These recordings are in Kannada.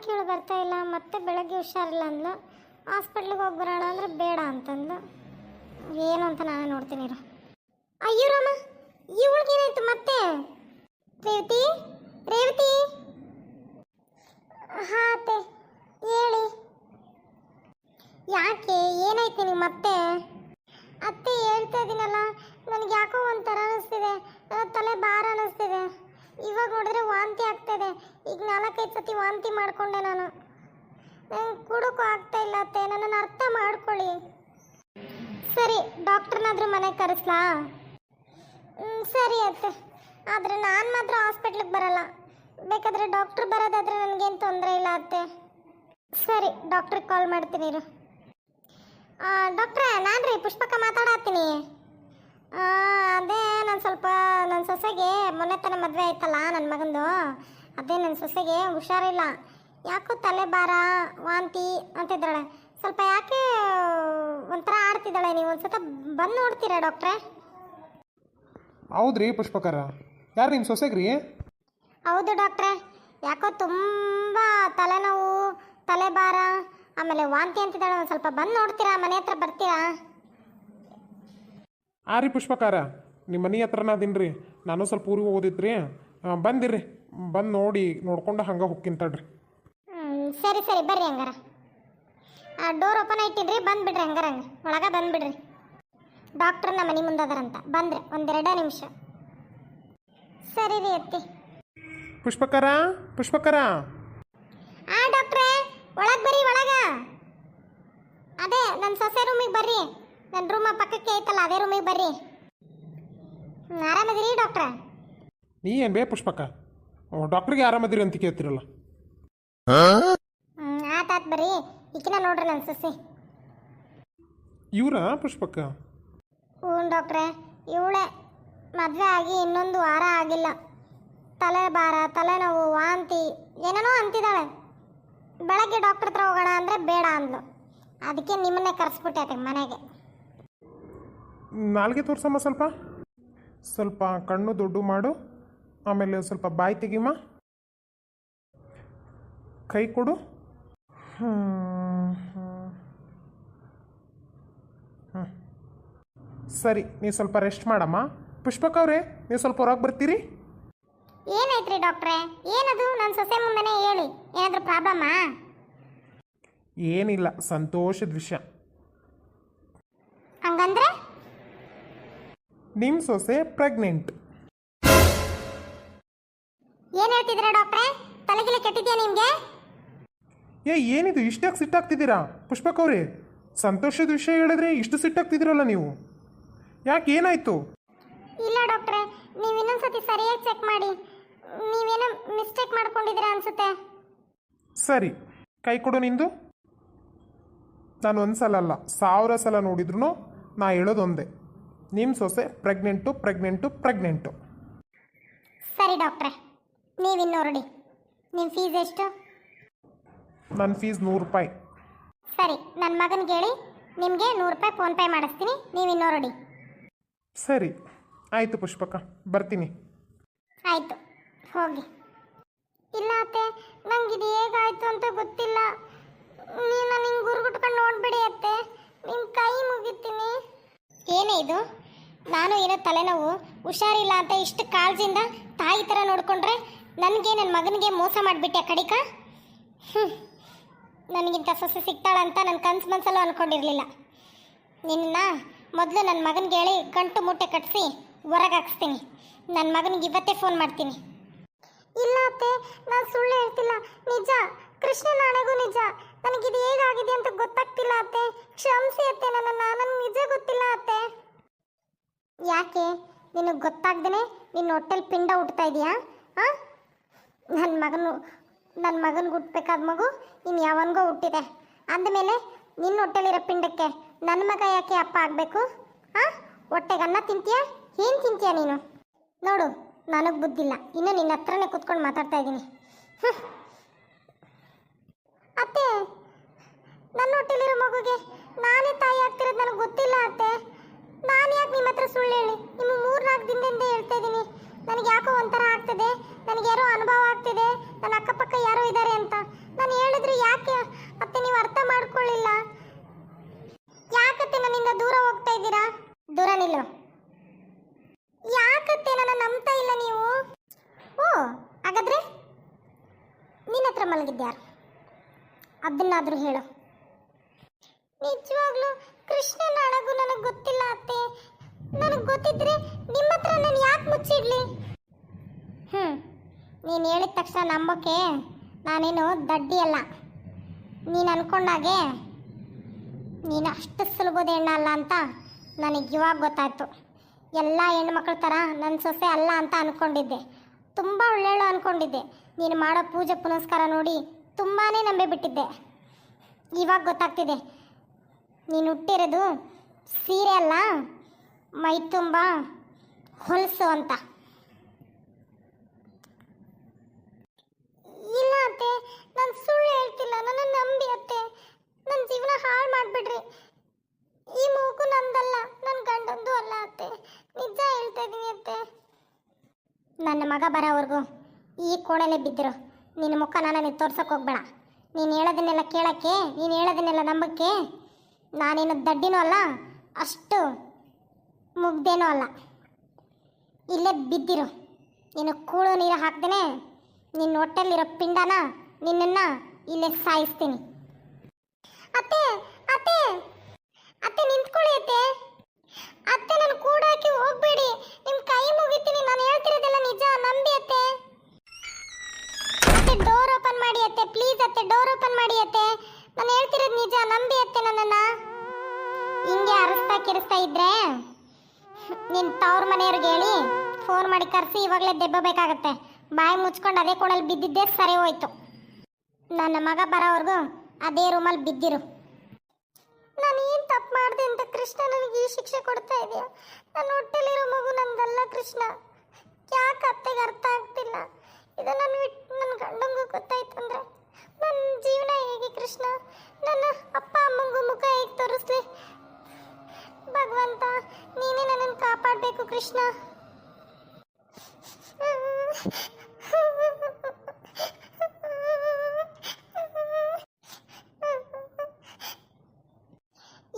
ಯಾಕೆ ಹೇಳಿ ಬರ್ತಾ ಇಲ್ಲ? ಮತ್ತೆ ಬೆಳಗ್ಗೆ ಹುಷಾರಿಲ್ಲ ಅಂದ್ಲು. ಹಾಸ್ಪಿಟ್ಲಿಗೆ ಹೋಗಿ ಬರೋಣ ಅಂದರೆ ಬೇಡ ಅಂತಂದ್ಲು. ಏನು ಅಂತ ನಾನೇ ನೋಡ್ತೀನಿ ಇರು. ಅಯ್ಯೋ ರಾಮ, ಇವಳಿಗೇನಾಯ್ತು ಮತ್ತೆ? ರೇವತಿ, ರೇವತಿ. ಹಾಂ ಅತ್ತೆ ಹೇಳಿ. ಯಾಕೆ, ಏನಾಯ್ತು ನಿನಗೆ ಮತ್ತೆ? ಅತ್ತೆ ಹೇಳ್ತಾ ಇದ್ದೀನಲ್ಲ, ನನಗೆ ಯಾಕೋ ಒಂಥರ ಅನ್ನಿಸ್ತಿದೆ, ತಲೆ ಭಾರ ಅನ್ನಿಸ್ತಿದೆ. ಇವಾಗ ನೋಡಿದ್ರೆ ವಾಂತಿ ಆಗ್ತಾಯಿದೆ. ಈಗ 4-5 ಸತಿ ವಾಂತಿ ಮಾಡಿಕೊಂಡೆ ನಾನು. ನಂಗೆ ಕೂಡೋಕ್ಕೂ ಆಗ್ತಾ ಇಲ್ಲ ಅತ್ತೆ, ನನ್ನನ್ನು ಅರ್ಥ ಮಾಡ್ಕೊಳ್ಳಿ. ಸರಿ, ಡಾಕ್ಟ್ರನ್ನಾದರೂ ಮನೆಗೆ ಕರೆಸ್ಲಾ? ಸರಿ ಅತ್ತೆ, ಆದರೆ ನಾನು ಮಾತ್ರ ಹಾಸ್ಪಿಟ್ಲಿಗೆ ಬರಲ್ಲ. ಬೇಕಾದರೆ ಡಾಕ್ಟ್ರ್ ಬರೋದಾದರೆ ನನಗೇನು ತೊಂದರೆ ಇಲ್ಲ ಅತ್ತೆ. ಸರಿ, ಡಾಕ್ಟ್ರಿಗೆ ಕಾಲ್ ಮಾಡ್ತೀನಿ ಇರು. ಡಾಕ್ಟ್ರೇ, ನಾನು ರೀ ಪುಷ್ಪಕ್ಕ ಮಾತಾಡತ್ತೀನಿ. ಅದೇ ನಾನು ಸ್ವಲ್ಪ ನನ್ನ ಸೊಸೆಗೆ ಮೊನ್ನೆ ತಾನೇ ಮದುವೆ ಆಯ್ತಲ್ಲ ನನ್ನ ಮಗಂದು, ಅದೇ ನನ್ನ ಸೊಸೆಗೆ ಹುಷಾರಿಲ್ಲ, ಯಾಕೋ ತಲೆ ಭಾರ ವಾಂತಿ ಅಂತಿದ್ದಾಳೆ. ಸ್ವಲ್ಪ ಯಾಕೆ ಒಂಥರ ಆಡ್ತಿದ್ದಾಳೆ. ನೀವು ಒಂದು ಸತ ಬಂದು ನೋಡ್ತೀರಾ ಡಾಕ್ಟ್ರೇ? ಹೌದ್ರಿ ಪುಷ್ಪಕರ, ಯಾರು ನಿಮ್ಮ ಸೊಸೆಗ್ರಿ? ಹೌದು ಡಾಕ್ಟ್ರೇ, ಯಾಕೋ ತುಂಬ ತಲೆನೋವು, ತಲೆ ಭಾರ, ಆಮೇಲೆ ವಾಂತಿ ಅಂತಿದ್ದಾಳೆ. ಒಂದು ಸ್ವಲ್ಪ ಬಂದು ನೋಡ್ತೀರಾ? ಮನೆ ಹತ್ರ ಬರ್ತೀರಾ? ರೀ ಪುಷ್ಪಕಾರ, ನಿಮ್ಮ ಮನೆ ಹತ್ರನ ಅದೀನಿ. ನಾನು ಸ್ವಲ್ಪ ಊರಿಗೆ ಹೋಗೋದಿದ್ರಿ, ಬಂದಿರ್ರಿ. ಬಂದು ನೋಡ್ಕೊಂಡು ಹಂಗೆ ಹೋಗ್ತೀನಿ ತಡ್ರಿ. ಸರಿ ಸರಿ, ಬರ್ರಿ ಹಂಗಾರ. ಡೋರ್ ಓಪನ್ ಇಟ್ಟಿದ್ರಿ, ಬಂದುಬಿಡ್ರಿ ಹಂಗಾರ. ಒಳಗೆ ಬಂದುಬಿಡ್ರಿ. ಡಾಕ್ಟ್ರ್ ನಮ್ಮ ಮನೆ ಮುಂದೆ ಅದಾರಂತ, ಬಂದರೆ 1-2 ನಿಮಿಷ. ಸರಿ ರೀ ಅತ್ತಿ. ಪುಷ್ಪಕರ, ಪುಷ್ಪಕರ. ಡಾಕ್ಟ್ರೇ, ಒಳಗೆ ಬರ್ರಿ, ಒಳಗೆ. ಅದೇ ನನ್ನ ಸೊಸೆ ರೂಮಿಗೆ ಬರ್ರಿ. ನನ್ನ ರೂಮ ಪಕ್ಕಕ್ಕೆ ಐತಲ್ಲ, ಅದೇ ರೂಮಿಗೆ ಬರ್ರಿ. ಆರಾಮದಿರಿ ಡಾಕ್ಟ್ರ? ನೀ ಏನು ಬೇ ಪುಷ್ಪಕ, ಡಾಕ್ಟ್ರಿಗೆ ಆರಾಮದಿರಿ ಅಂತ ಕೇಳ್ತಿರಲ್ಲ. ಆತಾತ್ ಬರ್ರಿ. ಈಕಿನ ನೋಡ್ರಿ ನನ್ನ ಸೊಸೆ. ಇವರ ಪುಷ್ಪಕ? ಹ್ಞೂ ಡಾಕ್ಟ್ರೇ, ಇವಳೇ. ಮದುವೆ ಆಗಿ 1 ವಾರ ಆಗಿಲ್ಲ. ತಲೆ ಭಾರ, ತಲೆನೋವು, ವಾಂತಿ ಏನೇನೋ ಅಂತಿದ್ದಾಳೆ. ಬೆಳಗ್ಗೆ ಡಾಕ್ಟ್ರ್ ಹತ್ರ ಹೋಗೋಣ ಅಂದರೆ ಬೇಡ ಅಂದ್ಲು. ಅದಕ್ಕೆ ನಿಮ್ಮನ್ನೇ ಕರೆಸ್ಬಿಟ್ಟೆ ಮನೆಗೆ. ನಾಲ್ಗೆ ತೋರ್ಸಮ್ಮ, ಸ್ವಲ್ಪ ಕಣ್ಣು ದೊಡ್ಡ ಮಾಡು, ಆಮೇಲೆ ಸ್ವಲ್ಪ ಬಾಯಿ ತೆಗಿಮ್ಮ, ಕೈ ಕೊಡು. ಸರಿ, ನೀವು ಸ್ವಲ್ಪ ರೆಸ್ಟ್ ಮಾಡಮ್ಮ. ಪುಷ್ಪಕ ಅವರೇ, ನೀವು ಸ್ವಲ್ಪ ಹೊರಗೆ ಬರ್ತೀರಿ? ಏನಾಯ್ತ್ರಿ ಡಾಕ್ಟ್ರೇ? ಏನದು? ನನ್ನ ಸೊಸೆ ಮುಂದೆನೇ ಹೇಳಿ, ಏನಾದರೂ ಪ್ರಾಬ್ಲಮ್ಮಾ? ಏನಿಲ್ಲ, ಸಂತೋಷದ ವಿಷಯ. ಹಂಗಂದ್ರೆ ನಿಮ್ಮ ಸೊಸೆ ಪ್ರೆಗ್ನೆಂಟ್. ಏನು ಹೇಳ್ತಿದ್ದೀರಾ ಡಾಕ್ಟ್ರೇ? ತಲೆಗಿಲೆ ಕೆಟ್ಟಿದ್ಯಾ ನಿಮಗೆ? ಏನಿದು ಇಷ್ಟಾಗಿ ಸಿಟ್ಟಾಗ್ತಿದ್ದೀರಾ ಪುಷ್ಪಕ ಅವರೇ? ಸಂತೋಷದ ವಿಷಯ ಹೇಳಿದ್ರೆ ಇಷ್ಟು ಸಿಟ್ಟಾಗ್ತಿದ್ದೀರಲ್ಲ ನೀವು, ಯಾಕೆ, ಏನಾಯ್ತು? ಇಲ್ಲ ಡಾಕ್ಟ್ರೇ, ನೀವು ಇನ್ನೊಂದ್ಸತಿ ಸರಿಯಾಗಿ ಚೆಕ್ ಮಾಡಿ. ನೀವೇನೋ ಮಿಸ್ಟೇಕ್ ಮಾಡ್ಕೊಂಡಿದ್ದೀರಾ ಅನ್ಸುತ್ತೆ. ಸರಿ, ಕೈ ಕೊಡು ನಿಂದು. ನಾನು 1 ಸಲ ಅಲ್ಲ 1000 ಸಲ ನೋಡಿದ್ರು ನಾ ಹೇಳೋದೊಂದೇ, ನಿಮ್ಮ ಸೊಸೆ ಪ್ರೆಗ್ನೆಂಟು. ಸರಿ ಡಾಕ್ಟ್ರೇ, ನೀವಿನ್ನು ಹೊರಡಿ. ನಿಮ್ಮ ಫೀಸ್ ಎಷ್ಟು? ನನ್ನ ಫೀಸ್ 100 ರೂಪಾಯಿ. ಸರಿ, ನನ್ನ ಮಗನಿಗೆ ಹೇಳಿ ನಿಮಗೆ 100 ರೂಪಾಯಿ ಫೋನ್ಪೇ ಮಾಡಿಸ್ತೀನಿ. ನೀವಿನ್ನು ಹೊರಡಿ. ಸರಿ ಆಯಿತು ಪುಷ್ಪಕ, ಬರ್ತೀನಿ. ಆಯಿತು, ಹೋಗಿ. ಇಲ್ಲ ಅತ್ತೆ, ನಂಗೆ ಇದು ಹೇಗಾಯಿತು ಅಂತ ಗೊತ್ತಿಲ್ಲ. ನೀವು ನಾನು ಹಿಂಗೆ ಗುರುಗುಟ್ಕೊಂಡು ನೋಡ್ಬಿಡಿ ಅತ್ತೆ, ನಿಮ್ಮ ಕೈ ಮುಗಿತೀನಿ. ಏನೇ ಇದು? ನಾನು ಏನೋ ತಲೆನೋವು, ಹುಷಾರಿಲ್ಲ ಅಂತ ಇಷ್ಟು ಕಾಳಜಿಯಿಂದ ತಾಯಿ ಥರ ನೋಡಿಕೊಂಡ್ರೆ ನನಗೆ ನನ್ನ ಮಗನಿಗೆ ಮೋಸ ಮಾಡಿಬಿಟ್ಟೆ ಕಡಿಕ. ನನಗಿಂತ ಸೊಸೆ ಸಿಗ್ತಾಳಂತ ನನ್ನ ಕನಸು ಮನಸ್ಸಲ್ಲೂ ಅಂದ್ಕೊಂಡಿರಲಿಲ್ಲ. ನಿನ್ನ ಮೊದಲು ನನ್ನ ಮಗನಿಗೆ ಹೇಳಿ ಗಂಟು ಮೂಟೆ ಕಟ್ಟಿಸಿ ಹೊರಗೆ ಹಾಕಿಸ್ತೀನಿ. ನನ್ನ ಮಗನಿಗೆ ಇವತ್ತೇ ಫೋನ್ ಮಾಡ್ತೀನಿ. ಇಲ್ಲ ಅತ್ತೆ, ನಾನು ಸುಳ್ಳು ಹೇಳ್ತಿಲ್ಲ, ನಿಜ. ಕೃಷ್ಣ ನಾಳೆಗೂ ನಿಜ. ನನಗಿದು ಹೇಗಾಗಿದೆ ಅಂತ ಗೊತ್ತಾಗ್ತಿಲ್ಲ ಅತ್ತೆ, ಕ್ಷಮಿಸಿ ಅತ್ತೆ ನನ್ನನ್ನು. ನನಗೆ ನಿಜ ಗೊತ್ತಿಲ್ಲ ಅತ್ತೆ. ಯಾಕೆ ನಿನಗೆ ಗೊತ್ತಾಗ್ದೇ ನಿನ್ನ ಹೊಟ್ಟೆಲಿ ಪಿಂಡ ಹುಟ್ತಾ ಇದೆಯಾ? ನನ್ನ ಮಗನಿಗೆ ಹುಟ್ಟಬೇಕಾದ ಮಗು ಇನ್ನು ಯಾವನಿಗೋ ಹುಟ್ಟಿದೆ ಅಂದಮೇಲೆ ನಿನ್ನ ಹೊಟ್ಟೆಲಿರೋ ಪಿಂಡಕ್ಕೆ ನನ್ನ ಮಗ ಯಾಕೆ ಅಪ್ಪ ಆಗಬೇಕು? ಹೊಟ್ಟೆಗೆ ಅನ್ನ ತಿಂತೀಯಾ? ಏನು ತಿಂತೀಯಾ ನೀನು? ನೋಡು, ನನಗೆ ಬುದ್ಧಿಲ್ಲ. ಇನ್ನು ನಿನ್ನ ಹತ್ರನೇ ಕೂತ್ಕೊಂಡು ಮಾತಾಡ್ತಾ ಇದ್ದೀನಿ. ಅತ್ತೆ, ನನ್ನ ಹೊಟ್ಟೆಲಿರೋ ಮಗುಗೆ ನಾನೇ ತಾಯಿ ಆಗ್ತಿರೋದು ನನಗೆ ಗೊತ್ತಿಲ್ಲ ಅತ್ತೆ. ನಾನು ಯಾಕೆ ನಿಮ್ಮ ಹತ್ರ ಸುಳ್ಳು ಹೇಳಿ? ನಿಮ್ಮ 3-4 ದಿನದಿಂದ ಹೇಳ್ತಾ ಇದ್ದೀನಿ. ನನಗೆ ಯಾಕೋ ಒಂಥರ ಆಗ್ತದೆ, ನನಗೆ ಯಾರೋ ಅನುಭವ ಆಗ್ತಿದೆ, ನನ್ನ ಅಕ್ಕಪಕ್ಕ ಯಾರೋ ಇದ್ದಾರೆ ಅಂತ. ನಾನು ನಂಬ್ತಾ ಇಲ್ಲ ನೀವು. ಓ ಹಾಗಾದ್ರೆ ನಿನ್ನ ಹತ್ರ ಮಲಗಿದ್ಯಾರು ಅದನ್ನಾದ್ರೂ ಹೇಳು. ನಿಜವಾಗ್ಲೂ ಕೃಷ್ಣನ ಅಳಗು ನನಗೆ ಗೊತ್ತಿಲ್ಲ ಅತ್ತೆ. ನನಗೆ ಗೊತ್ತಿದ್ರೆ ನಿಮ್ಮ ಹತ್ರ ನಾನು ಯಾಕೆ ಮುಚ್ಚಿಡ್ಲಿ? ನೀನು ಹೇಳಿದ ತಕ್ಷಣ ನಂಬೋಕೆ ನಾನೇನು ದಡ್ಡಿ ಅಲ್ಲ. ನೀನು ಅನ್ಕೊಂಡಾಗೆ ನೀನು ಅಷ್ಟು ಸುಲಭದ ಹೆಣ್ಣು ಅಲ್ಲ ಅಂತ ನನಗೆ ಇವಾಗ ಗೊತ್ತಾಯ್ತು. ಎಲ್ಲ ಹೆಣ್ಮಕ್ಳ ಥರ ನನ್ನ ಸೊಸೆ ಅಲ್ಲ ಅಂತ ಅಂದ್ಕೊಂಡಿದ್ದೆ. ತುಂಬ ಒಳ್ಳೆಯಳು ಅಂದ್ಕೊಂಡಿದ್ದೆ. ನೀನು ಮಾಡೋ ಪೂಜೆ ಪುನಸ್ಕಾರ ನೋಡಿ ತುಂಬಾ ನಂಬಿ ಬಿಟ್ಟಿದ್ದೆ. ಇವಾಗ ಗೊತ್ತಾಗ್ತಿದೆ ನೀನು ಹುಟ್ಟಿರೋದು ಸೀರೆ ಅಲ್ಲ, ಮೈ ತುಂಬ ಹೊಲಸು ಅಂತ. ಇಲ್ಲ ಅತ್ತೆ, ನಾನು ಸುಳ್ಳು ಹೇಳ್ತಿಲ್ಲ. ನನ್ನ ನಂಬಿ ಅತ್ತೆ. ನನ್ನ ಜೀವನ ಹಾಳು ಮಾಡಿಬಿಡ್ರಿ. ಈ ಮೂಗು ನಂದಲ್ಲ, ನನ್ನ ಗಂಡಂದು ಅಲ್ಲ ಅತ್ತೆ. ನಿಜ ಹೇಳ್ತಾ ಇದ್ದೀನಿ ಅತ್ತೆ. ನನ್ನ ಮಗ ಬರೋವರೆಗೂ ಈ ಕೋಣೆಲೆ ಬಿದ್ದಿರು. ನಿನ್ನ ಮುಖ ನಾನು ತೋರ್ಸಕ್ಕೆ ಹೋಗ್ಬೇಡ. ನೀನು ಹೇಳೋದನ್ನೆಲ್ಲ ಕೇಳೋಕ್ಕೆ, ನೀನು ಹೇಳೋದನ್ನೆಲ್ಲ ನಂಬಕ್ಕೆ ನಾನೇನು ದಡ್ಡಿನೂ ಅಲ್ಲ, ಅಷ್ಟು ಮುಗ್ದೇನೂ ಅಲ್ಲ. ಇಲ್ಲೇ ಬಿದ್ದಿರು. ನೀನು ಕೂಳು ನೀರು ಹಾಕ್ದೇನೆ ನಿನ್ನ ಹೊಟ್ಟೆಲಿರೋ ಪಿಂಡನ ನಿನ್ನನ್ನು ಇಲ್ಲೇ ಸಾಯಿಸ್ತೀನಿ. ಅತ್ತೆ ಅತ್ತೆ ಅತ್ತೆ ನಿಂತ್ಕೊಳ್ಳಿ ಅತ್ತೆ. ಅತ್ತೆ ನಾನು ಕೂಡಾಕಿ ಹೋಗ್ಬೇಡಿ. ನಿಮ್ಮ ಕೈ ಮುಗಿತೀನಿ. ನಾನು ಹೇಳ್ತಿರೋದೆಲ್ಲ ನಿಜ, ನಂಬಿ ಅತ್ತೆ. ಅತ್ತೆ ಡೋರ್ ಓಪನ್ ಮಾಡಿ ಅತ್ತೆ, ಪ್ಲೀಸ್ ಅತ್ತೆ, ಡೋರ್ ಓಪನ್ ಮಾಡಿ ಅತ್ತೆ. ನಾನು ಹೇಳ್ತಿರೋದು ನಿಜ, ನಂಬಿ ಅತ್ತೆ ನನ್ನನ್ನು. ಹಿಂಗೆ ಅರಸ್ತಾ ಕಿರಿಸ್ತಾ ಇದ್ರೆ ನಿನ್ನ ತವ್ರ ಮನೆಯವ್ರಿಗೆ ಹೇಳಿ ಫೋನ್ ಮಾಡಿ ಕರೆಸಿ ಇವಾಗಲೇ ದೆಬ್ಬಬೇಕಾಗತ್ತೆ. ಬಾಯಿ ಮುಚ್ಕೊಂಡು ಅದೇ ಕೋಣಲ್ಲಿ ಬಿದ್ದಿದ್ದೇ ಸರಿ ಹೋಯ್ತು. ನನ್ನ ಮಗ ಬರೋವರೆಗೂ ಅದೇ ರೂಮಲ್ಲಿ ಬಿದ್ದಿರು. ನಾನು ಏನು ತಪ್ಪು ಮಾಡಿದೆ ಅಂತ ಕೃಷ್ಣ ನನಗೆ ಈ ಶಿಕ್ಷೆ ಕೊಡ್ತಾ ಇದೆಯಾ? ನನ್ನ ಹೊಟ್ಟೆಲಿರೋ ಮಗು ನಂದಲ್ಲ ಕೃಷ್ಣ. ಯಾಕೆ ಅತ್ತೆಗೆ ಅರ್ಥ ಆಗ್ತಿಲ್ಲ? ಇದು ನನ್ನ ನನ್ನ ಗಂಡಂಗೂ ಗೊತ್ತಾಯ್ತು ಅಂದರೆ ನನ್ನ ಜೀವನ ಹೇಗೆ ಕೃಷ್ಣ? ನನ್ನ ಅಪ್ಪ ಅಮ್ಮಂಗೂ ಮುಖ ಹೇಗೆ ತೋರಿಸ್ಲಿ? ಭಗವಂತ ನೀನೇ ನನ್ನನ್ನು ಕಾಪಾಡಬೇಕು ಕೃಷ್ಣ.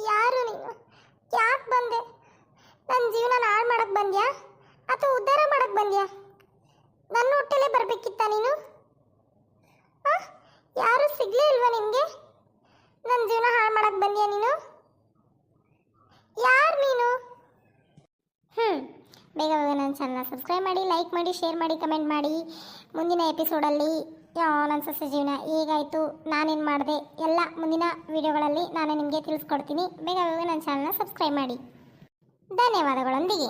ಯಾರು ನೀನು? ಯಾಕೆ ಬಂದೆ? ನನ್ನ ಜೀವನ ಹಾಳು ಮಾಡಕ್ಕೆ ಬಂದ್ಯಾ ಅಥವಾ ಉದ್ಧಾರ ಮಾಡಕ್ಕೆ ಬಂದ್ಯಾ? ನನ್ನ ಹೊಟ್ಟೆಲೇ ಬರಬೇಕಿತ್ತ ನೀನು? ಯಾರು ಸಿಗ್ಲೇ ಇಲ್ವಾ ನಿಮಗೆ? ನನ್ನ ಜೀವನ ಹಾಳು ಮಾಡಕ್ಕೆ ಬಂದ್ಯಾ ನೀನು? ಯಾರು ನೀನು? ಬೇಗ ಬೇಗ ನನ್ನ ಚಾನಲ್ನ ಸಬ್ಸ್ಕ್ರೈಬ್ ಮಾಡಿ, ಲೈಕ್ ಮಾಡಿ, ಶೇರ್ ಮಾಡಿ, ಕಮೆಂಟ್ ಮಾಡಿ. ಮುಂದಿನ ಎಪಿಸೋಡಲ್ಲಿ ನನ್ನ ಸೊಸೆ ಜೀವನ ಹೇಗಾಯಿತು, ನಾನೇನು ಮಾಡಿದೆ ಎಲ್ಲ ಮುಂದಿನ ವಿಡಿಯೋಗಳಲ್ಲಿ ನಾನು ನಿಮಗೆ ತಿಳಿಸ್ಕೊಡ್ತೀನಿ. ಬೇಗ ಬೇಗ ನನ್ನ ಚಾನಲ್ನ ಸಬ್ಸ್ಕ್ರೈಬ್ ಮಾಡಿ. ಧನ್ಯವಾದಗಳೊಂದಿಗೆ.